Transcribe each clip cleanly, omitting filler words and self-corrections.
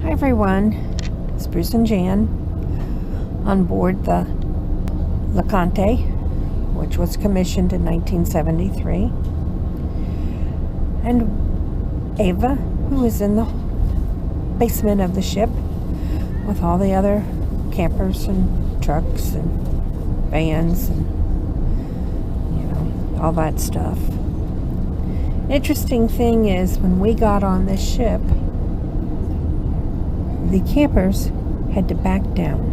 Hi everyone, it's Bruce and Jan on board the LeConte, which was commissioned in 1973, and Ava, who is in the basement of the ship with all the other campers and trucks and vans and all that stuff. Interesting thing is, when we got on this ship, the campers had to back down.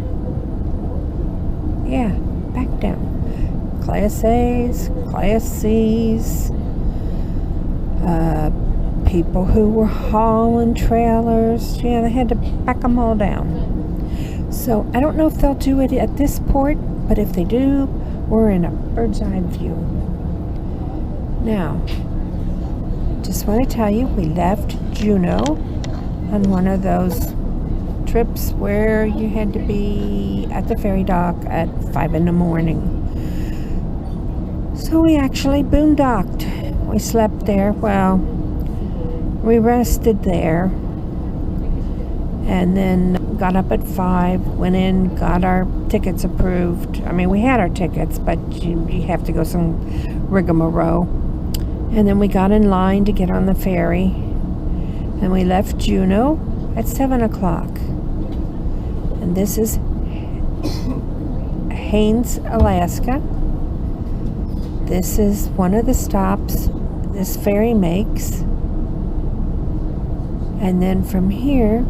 Yeah, back down. Class A's, Class C's, people who were hauling trailers, yeah, they had to back them all down. So I don't know if they'll do it at this port, but if they do, we're in a bird's eye view. Now, just want to tell you, we left Juneau on one of those trips where you had to be at the ferry dock at 5 in the morning. So we actually boondocked. We slept there. Well, we rested there and then got up at 5, went in, got our tickets approved. I mean, we had our tickets, but you have to go some rigmarole. And then we got in line to get on the ferry, and we left Juneau at 7 o'clock. And this is Haines, Alaska. This is one of the stops this ferry makes. And then from here,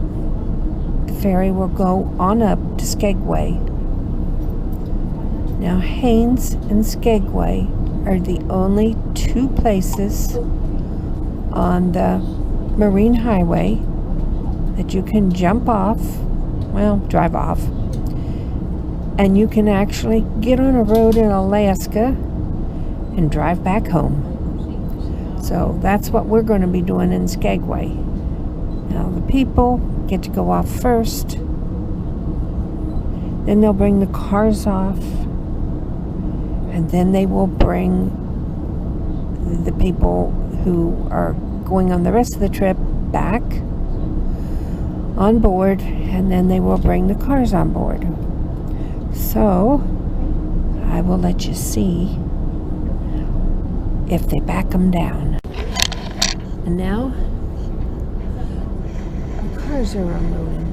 the ferry will go on up to Skagway. Now, Haines and Skagway are the only two places on the Marine Highway that you can jump off, well, drive off, and you can actually get on a road in Alaska and drive back home. So that's what we're going to be doing in Skagway. Now the people get to go off first, then they'll bring the cars off, and then they will bring the people who are going on the rest of the trip back on board, and then they will bring the cars on board. So I will let you see if they back them down. And now the cars are unloading.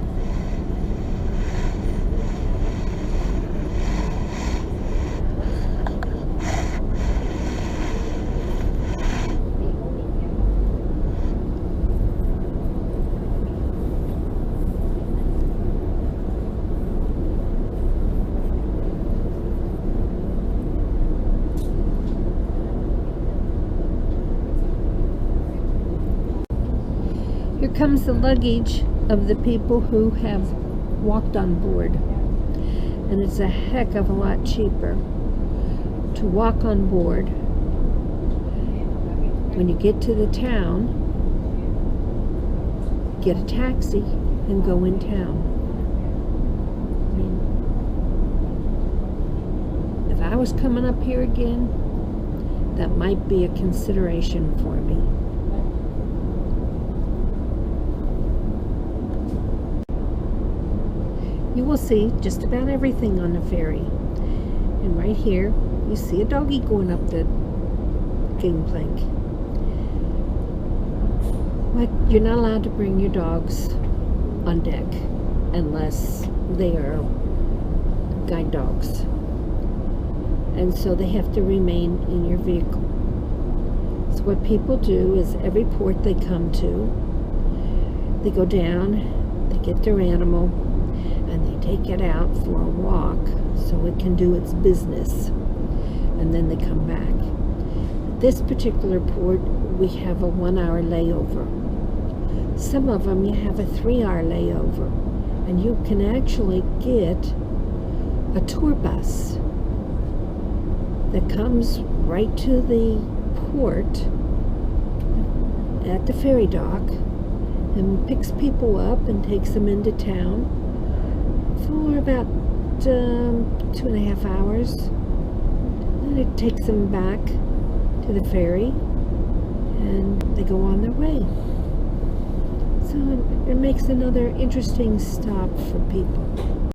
Here comes the luggage of the people who have walked on board. And it's a heck of a lot cheaper to walk on board. When you get to the town, get a taxi and go in town. I mean, if I was coming up here again, that might be a consideration for me. You will see just about everything on the ferry. And right here, you see a doggy going up the gangplank. But you're not allowed to bring your dogs on deck unless they are guide dogs. And so they have to remain in your vehicle. So what people do is every port they come to, they go down, they get their animal, and they take it out for a walk so it can do its business, and then they come back. At this particular port, we have a 1-hour layover. Some of them you have a 3-hour layover, and you can actually get a tour bus that comes right to the port at the ferry dock and picks people up and takes them into town for about 2.5 hours. Then it takes them back to the ferry and they go on their way. So it makes another interesting stop for people.